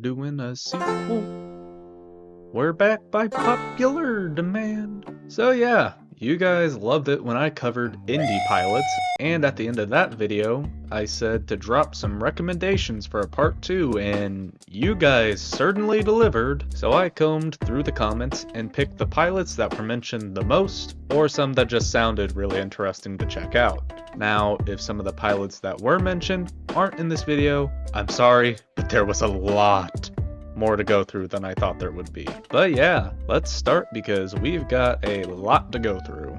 doing a sequel. We're back by popular demand. So yeah, you guys loved it when I covered indie pilots, and at the end of that video, I said to drop some recommendations for a part 2, and you guys certainly delivered. So I combed through the comments and picked the pilots that were mentioned the most, or some that just sounded really interesting to check out. Now, if some of the pilots that were mentioned aren't in this video, I'm sorry, but there was a lot more to go through than I thought there would be. But yeah, let's start because we've got a lot to go through.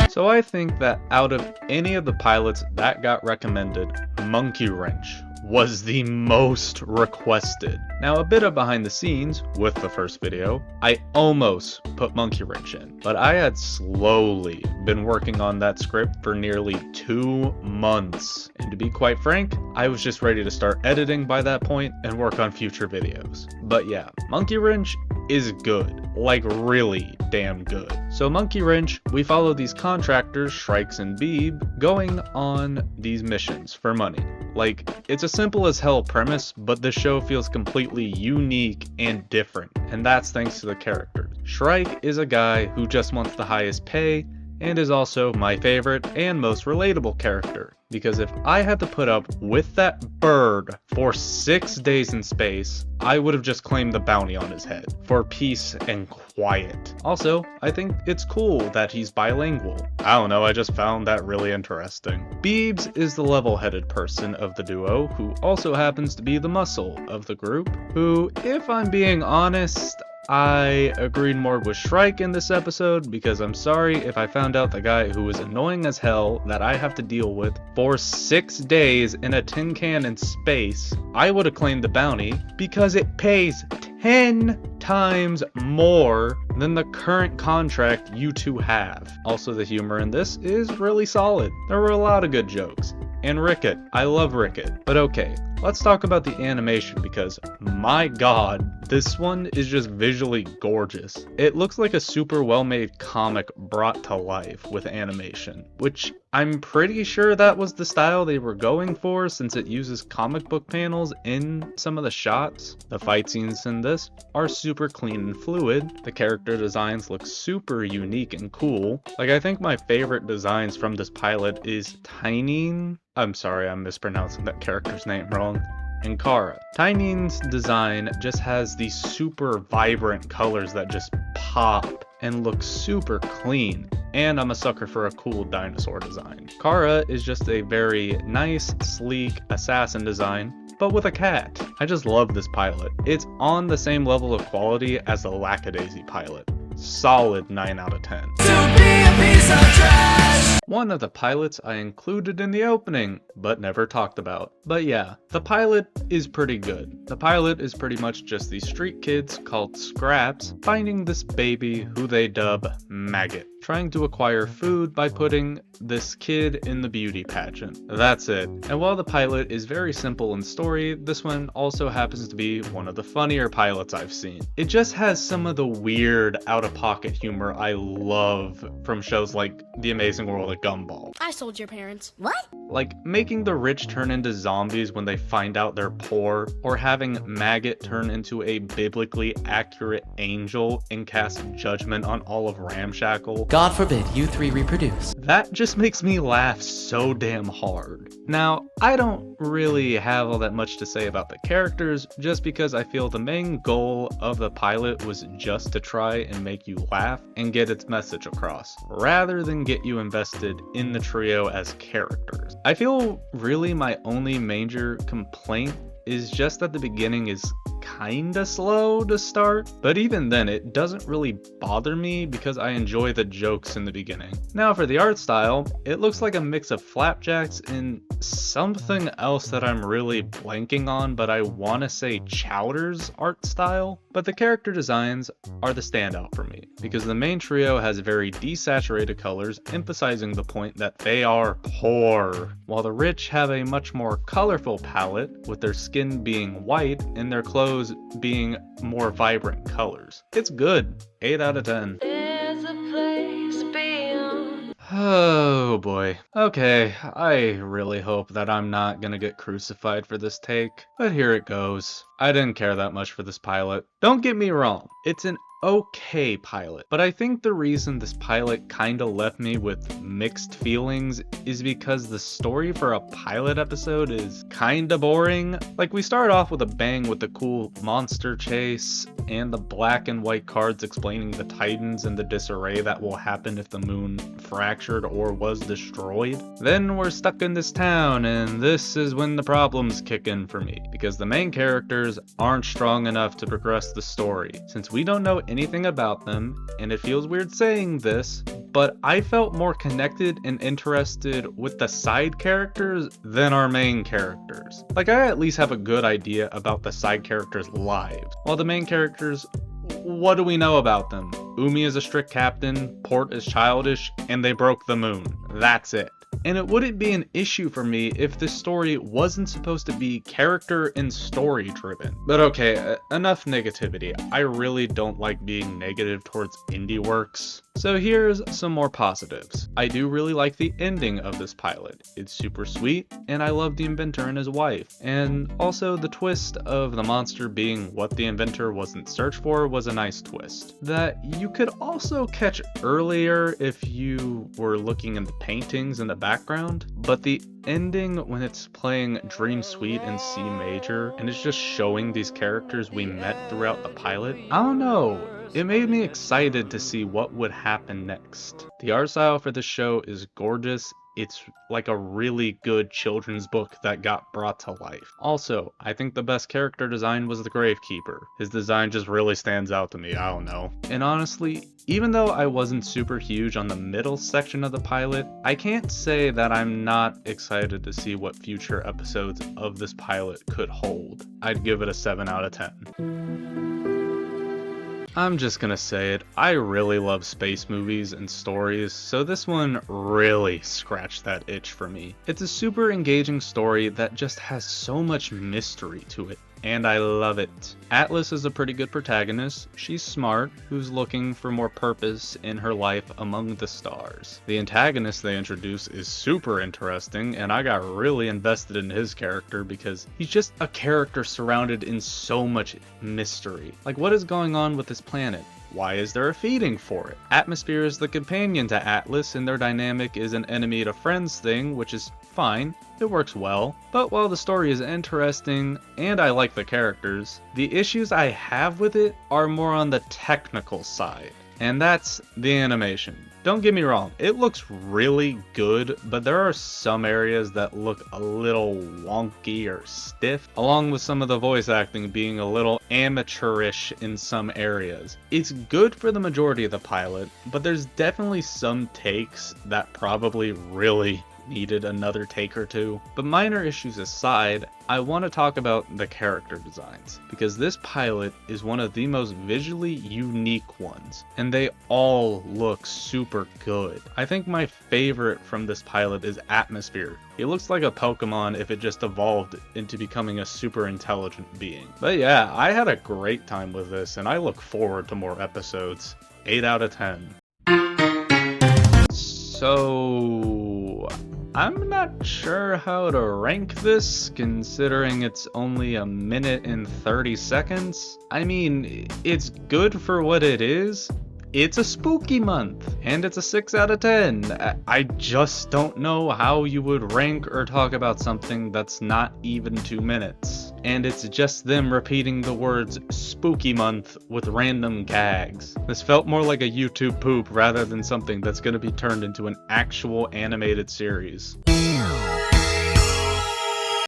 So I think that out of any of the pilots that got recommended, Monkey Wrench was the most requested. Now, a bit of behind the scenes with the first video, I almost put Monkey Wrench in, but I had slowly been working on that script for nearly 2 months. And to be quite frank, I was just ready to start editing by that point and work on future videos. But yeah, Monkey Wrench is good, like really damn good. So Monkey Wrench, we follow these contractors, Shrikes and Beeb, going on these missions for money. Like, it's a simple as hell premise, but the show feels completely unique and different, and that's thanks to the characters. Shrike is a guy who just wants the highest pay, and is also my favorite and most relatable character. Because if I had to put up with that bird for 6 days in space, I would have just claimed the bounty on his head for peace and quiet. Also, I think it's cool that he's bilingual. I don't know, I just found that really interesting. Beebs is the level-headed person of the duo, who also happens to be the muscle of the group, who, if I'm being honest, I agreed more with Shrike in this episode, because I'm sorry if I found out the guy who was annoying as hell that I have to deal with for 6 days in a tin can in space, I would have claimed the bounty because it pays 10 times more than the current contract you two have. Also, the humor in this is really solid. There were a lot of good jokes. And Ricket, I love Ricket. But okay, let's talk about the animation because, my god, this one is just visually gorgeous. It looks like a super well-made comic brought to life with animation, which I'm pretty sure that was the style they were going for since it uses comic book panels in some of the shots. The fight scenes in this are super clean and fluid. The character designs look super unique and cool. Like, I think my favorite designs from this pilot is Tyneen. I'm sorry, I'm mispronouncing that character's name wrong. And Kara. Tyneen's design just has these super vibrant colors that just pop and look super clean. And I'm a sucker for a cool dinosaur design. Kara is just a very nice, sleek assassin design, but with a cat. I just love this pilot. It's on the same level of quality as the Lackadaisy pilot. Solid 9 out of 10. One of the pilots I included in the opening, but never talked about. But yeah, the pilot is pretty good. The pilot is pretty much just these street kids called Scraps finding this baby who they dub Maggot, trying to acquire food by putting this kid in the beauty pageant. That's it. And while the pilot is very simple in story, this one also happens to be one of the funnier pilots I've seen. It just has some of the weird, out-of-pocket humor I love from shows like The Amazing World of Gumball. I sold your parents. What? Like making the rich turn into zombies when they find out they're poor, or having Maggot turn into a biblically accurate angel and cast judgment on all of Ramshackle. God forbid you three reproduce. That just makes me laugh so damn hard. Now, I don't really have all that much to say about the characters, just because I feel the main goal of the pilot was just to try and make you laugh and get its message across, rather than get you invested in the trio as characters. I feel really my only major complaint is just that the beginning is kinda slow to start, but even then it doesn't really bother me because I enjoy the jokes in the beginning. Now for the art style, it looks like a mix of Flapjacks and something else that I'm really blanking on, but I want to say Chowder's art style. But the character designs are the standout for me because the main trio has very desaturated colors, emphasizing the point that they are poor, while the rich have a much more colorful palette, with their skin being white and their clothes being more vibrant colors. It's good. 8 out of 10. Oh boy. Okay, I really hope that I'm not gonna get crucified for this take, but here it goes. I didn't care that much for this pilot. Don't get me wrong, it's an okay pilot, but I think the reason this pilot kinda left me with mixed feelings is because the story for a pilot episode is kinda boring. Like, we start off with a bang with the cool monster chase and the black and white cards explaining the titans and the disarray that will happen if the moon fractured or was destroyed. Then we're stuck in this town, and this is when the problems kick in for me, because the main characters aren't strong enough to progress the story, since we don't know anything about them, and it feels weird saying this, but I felt more connected and interested with the side characters than our main characters. Like, I at least have a good idea about the side characters' lives, while the main characters, what do we know about them? Umi is a strict captain, Port is childish, and they broke the moon. That's it. And it wouldn't be an issue for me if this story wasn't supposed to be character and story driven. But okay, enough negativity. I really don't like being negative towards indie works. So here's some more positives. I do really like the ending of this pilot. It's super sweet, and I love the inventor and his wife. And also the twist of the monster being what the inventor wasn't searched for was a nice twist. That you could also catch earlier if you were looking in the paintings in the background, but the ending when it's playing Dream Suite in C major and it's just showing these characters we met throughout the pilot, I don't know. It made me excited to see what would happen next. The art style for this show is gorgeous. It's like a really good children's book that got brought to life. Also, I think the best character design was the Gravekeeper. His design just really stands out to me, I don't know. And honestly, even though I wasn't super huge on the middle section of the pilot, I can't say that I'm not excited to see what future episodes of this pilot could hold. I'd give it a 7 out of 10. I'm just gonna say it, I really love space movies and stories, so this one really scratched that itch for me. It's a super engaging story that just has so much mystery to it, and I love it. Atlas is a pretty good protagonist. She's smart, who's looking for more purpose in her life among the stars. The antagonist they introduce is super interesting, and I got really invested in his character because he's just a character surrounded in so much mystery. Like, what is going on with this planet? Why is there a feeding for it? Atmosphere is the companion to Atlas, and their dynamic is an enemy to friends thing, which is fine. It works well. But while the story is interesting, and I like the characters, the issues I have with it are more on the technical side. And that's the animation. Don't get me wrong, it looks really good, but there are some areas that look a little wonky or stiff, along with some of the voice acting being a little amateurish in some areas. It's good for the majority of the pilot, but there's definitely some takes that probably really needed another take or two. But minor issues aside, I want to talk about the character designs, because this pilot is one of the most visually unique ones, and they all look super good. I think my favorite from this pilot is Atmosphere. He looks like a Pokemon if it just evolved into becoming a super intelligent being. But yeah, I had a great time with this, and I look forward to more episodes. 8 out of 10. So I'm not sure how to rank this, considering it's only a minute and 30 seconds. I mean, it's good for what it is. It's a spooky month, and it's a 6 out of 10. I just don't know how you would rank or talk about something that's not even 2 minutes. And it's just them repeating the words spooky month with random gags. This felt more like a YouTube poop rather than something that's going to be turned into an actual animated series.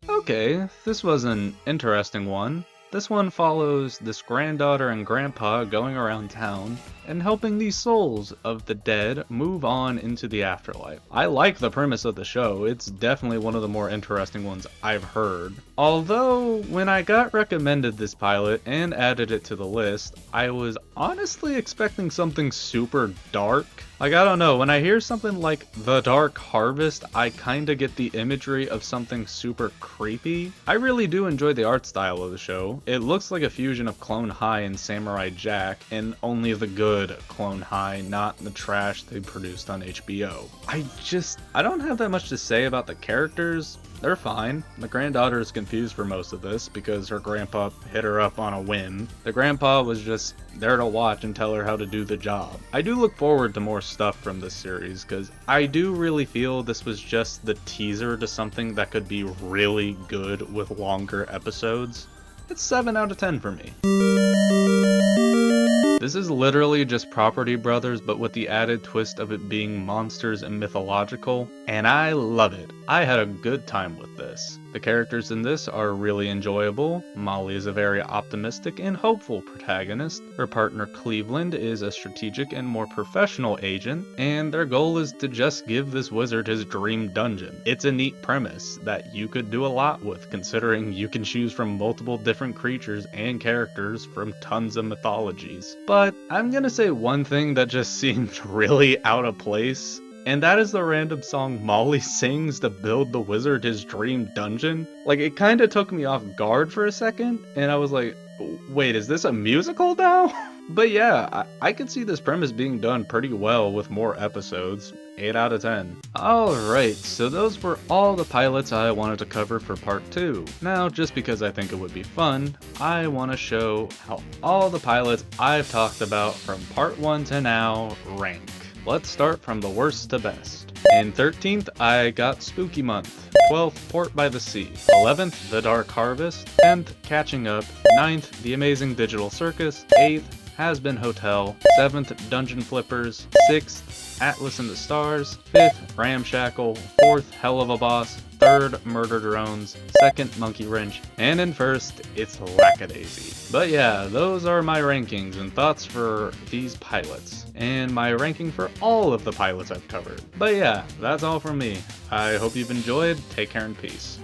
Okay, this was an interesting one. This one follows this granddaughter and grandpa going around town and helping these souls of the dead move on into the afterlife. I like the premise of the show. It's definitely one of the more interesting ones I've heard. Although, when I got recommended this pilot and added it to the list, I was honestly expecting something super dark. Like, I don't know, when I hear something like The Dark Harvest, I kinda get the imagery of something super creepy. I really do enjoy the art style of the show. It looks like a fusion of Clone High and Samurai Jack, and only the good Clone High, not the trash they produced on HBO. I don't have that much to say about the characters. They're fine. The granddaughter is confused for most of this because her grandpa hit her up on a whim. The grandpa was just there to watch and tell her how to do the job. I do look forward to more stuff from this series because I do really feel this was just the teaser to something that could be really good with longer episodes. It's 7 out of 10 for me. This is literally just Property Brothers, but with the added twist of it being monsters and mythological, and I love it. I had a good time with this. The characters in this are really enjoyable. Molly is a very optimistic and hopeful protagonist. Her partner Cleveland is a strategic and more professional agent, and their goal is to just give this wizard his dream dungeon. It's a neat premise that you could do a lot with, considering you can choose from multiple different creatures and characters from tons of mythologies. But I'm gonna say one thing that just seemed really out of place, and that is the random song Molly sings to build the wizard his dream dungeon. Like, it kinda took me off guard for a second, and I was like, wait, is this a musical now? But yeah, I could see this premise being done pretty well with more episodes. 8 out of 10. Alright, so those were all the pilots I wanted to cover for part 2. Now, just because I think it would be fun, I want to show how all the pilots I've talked about from part 1 to now rank. Let's start from the worst to best. In 13th, I got Spooky Month. 12th, Port by the Sea. 11th, The Dark Harvest. 10th, Catching Up. 9th, The Amazing Digital Circus. 8th, Has Been Hotel. 7th, Dungeon Flippers. 6th, Atlas in the Stars. 5th, Ramshackle. 4th, Hell of a Boss. 3rd, Murder Drones. 2nd, Monkey Wrench. And in 1st, it's Lackadaisy. But yeah, those are my rankings and thoughts for these pilots, and my ranking for all of the pilots I've covered. But yeah, that's all from me. I hope you've enjoyed. Take care and peace.